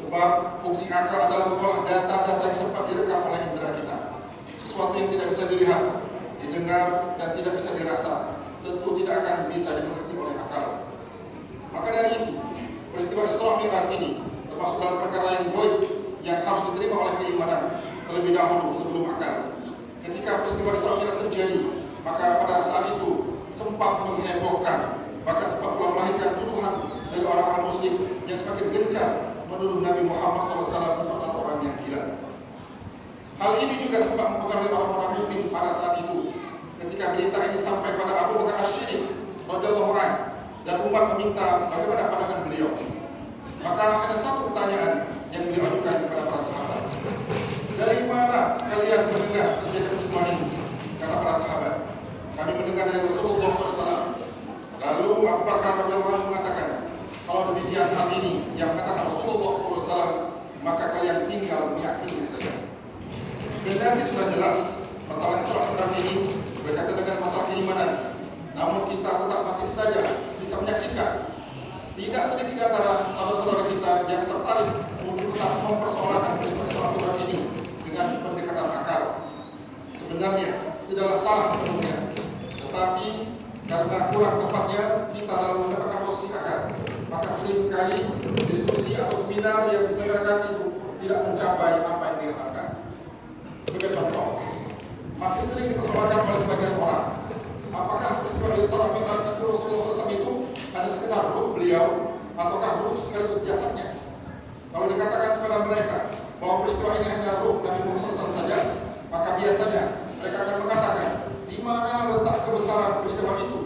Sebab fungsi akal adalah mengolah data-data yang sempat direkam oleh indera kita. Sesuatu yang tidak bisa dilihat, didengar, dan tidak bisa dirasa, tentu tidak akan bisa dimengerti oleh akal. Maka dari itu, peristiwa Isra Mi'raj ini termasuk dalam perkara yang goib yang harus diterima oleh keimanan terlebih dahulu sebelum akal. Ketika peristiwa Isra Mi'raj terjadi, maka pada saat itu sempat menghebohkan, bahkan sempat pula melahirkan tuduhan dari orang-orang Muslim yang semakin gencar menuduh Nabi Muhammad SAW itu adalah orang yang gila. Hal ini juga sempat mempengaruhi orang-orang mukmin pada saat itu. Ketika berita ini sampai pada Abu Bakar As-Siddiq radhiyallahu anhu dan umat meminta bagaimana pandangan beliau, maka hanya satu pertanyaan yang beliau ajukan kepada para sahabat. Dari mana kalian mendengar terjadi peristiwa ini? Kata para sahabat, kami mendengar dari Rasulullah SAW. Lalu Abu Bakar radhiyallahu anhu mengatakan, kalau demikian hal ini yang mengatakan Rasulullah SAW, maka kalian tinggal meyakininya saja. Kendati sudah jelas masalah Isra Mi'raj ini berkaitan dengan masalah keimanan, namun kita tetap masih saja bisa menyaksikan tidak sedikit di antara saudara-saudara kita yang tertarik untuk tetap mempersoalkan peristiwa Isra Mi'raj ini dengan pendekatan akal. Sebenarnya tidaklah salah sepenuhnya, tetapi karena kurang tepatnya kita lalu mendapatkan posisi akal, maka seringkali diskusi atau seminar yang diselenggarakan itu tidak mencapai apa yang diharapkan. Sebagai contoh, masih sering dipersoalkan oleh sebagian orang, apakah peristiwa Isra Mi'raj itu Rasulullah SAW itu hanya sekedar ruh beliau, ataukah ruh sekaligus jasadnya? Kalau dikatakan kepada mereka bahwa peristiwa ini hanya ruh Nabi Muhammad SAW saja, maka biasanya mereka akan mengatakan, di mana letak kebesaran peristiwa itu?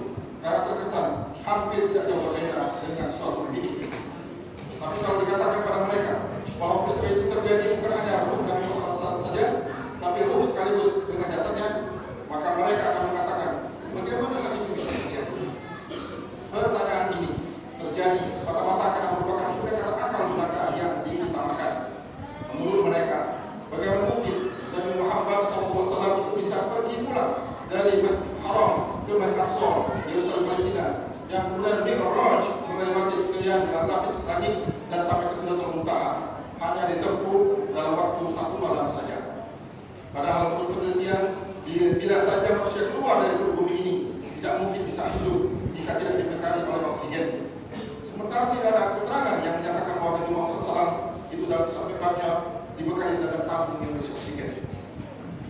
Karena terkesan hampir tidak jauh berbeda dengan suatu hidup. Tapi kalau dikatakan kepada mereka bahwa peristiwa itu terjadi bukan hanya ruh Nabi Muhammad SAW saja, tapi ruh sekaligus dengan jasadnya, maka mereka akan mengatakan, bagaimana hal itu bisa terjadi? Pertanyaan ini terjadi semata-mata karena merupakan pendekatan akal belaka yang diutamakan. Menurut mereka, bagaimana mungkin Nabi Muhammad SAW itu bisa pergi pulang dari Masjid Haram ke Masjid Aqsa, Yerusalem Palestina, yang kemudian Mi'raj melewati sekian lapis langit dan sampai ke Sidratul Muntaha hanya ditempuh dalam waktu 1 malam saja. Padahal menurut penelitian, bila saja manusia keluar dari bumi ini, tidak mungkin bisa hidup jika tidak dibekali oleh oksigen. Sementara tidak ada keterangan yang menyatakan bahwa Nabi Muhammad SAW itu dalam Isra Mi'rajnya dibekali dengan tabung yang berisi oksigen.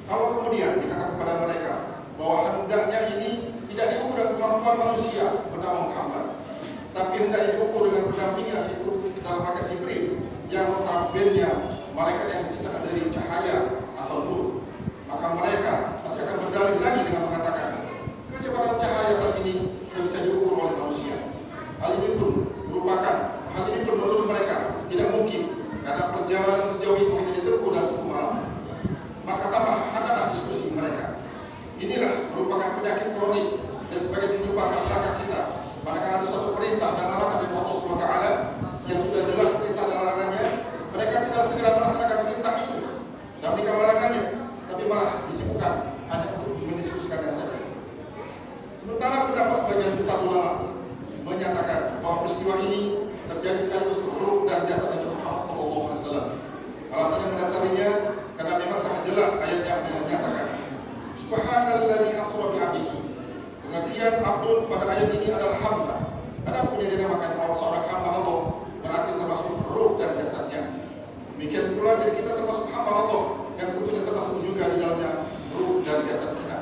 Kalau kemudian dikatakan kepada mereka bahwa hendaknya ini tidak diukur dengan kemampuan manusia bernama Muhammad, tapi hendaknya diukur dengan pendampingnya itu dalam malaikat Jibril yang notabene malaikat yang diciptakan dari cahaya atau nur, maka mereka pasti akan berdalih lagi dengan mengatakan kecepatan cahaya saat ini sudah bisa diukur oleh manusia. Hal ini pun menurut mereka tidak mungkin karena perjalanan sejauh itu hanya ditempuh dalam 1 malam. Maka tambah ada diskusi mereka. Inilah merupakan penyakit kronis dan sebagai kehidupan masyarakat kita. Manakala ada suatu perintah dan larangan dari Allah SWT yang sudah jelas perintah dan larangannya, mereka tidak segera melaksanakan perintah itu dan meninggalkan larangannya, tapi malah disibukkan hanya untuk mendiskusikannya saja. Sementara pendapat sebagian besar ulama menyatakan bahwa peristiwa ini terjadi sekaligus ruh dan jasad Nabi Muhammad SAW. Alasannya mendasarinya karena memang sangat jelas ayat yang menyatakan Subhanalladzi asra bi 'abdihi. Pengertian abdun pada ayat ini adalah hamba. Adapun yang dinamakan seorang hamba Allah berarti termasuk ruh dan jasadnya. Demikian pula diri kita termasuk hamba Allah yang tentunya termasuk juga di dalamnya ruh dan jasad kita.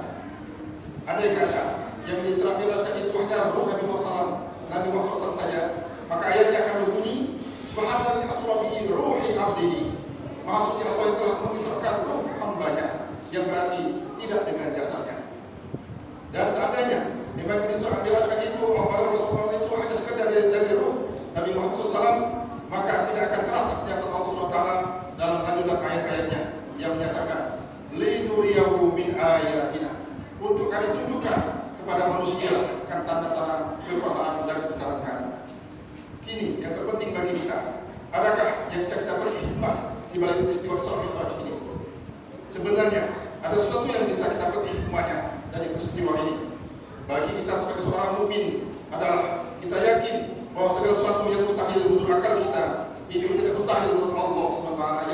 Andai kata yang di Isra Mi'raj itu hanya ruh Nabi Muhammad SAW saja, maka ayatnya akan berbunyi Subhanalladzi asra bi ruhi 'abdihi. Maha suci Allah yang telah mengisrakan ruh hambanya, yang berarti tidak dengan jasadnya. Dan seandainya memang Isra Mi'raj itu Allah SWT itu hanya sekedar dari ruh Nabi Muhammad SAW, maka tidak akan terasa kenyataan Allah SWT dalam lanjutan ayat-ayatnya yang menyatakan linuriyahu min ayatina, untuk kami tunjukkan kepada manusia akan tanda-tanda kekuasaan dan kebesaran kami. Kini yang terpenting bagi kita, adakah yang bisa kita petik hikmah di balik peristiwa Isra Mi'raj ini? Sebenarnya ada sesuatu yang bisa kita petik hikmahnya dari peristiwa ini. Bagi kita sebagai seorang mukmin adalah kita yakin bahwa segala sesuatu yang mustahil menurut akal kita Hidup tidak mustahil menurut Allah SWT,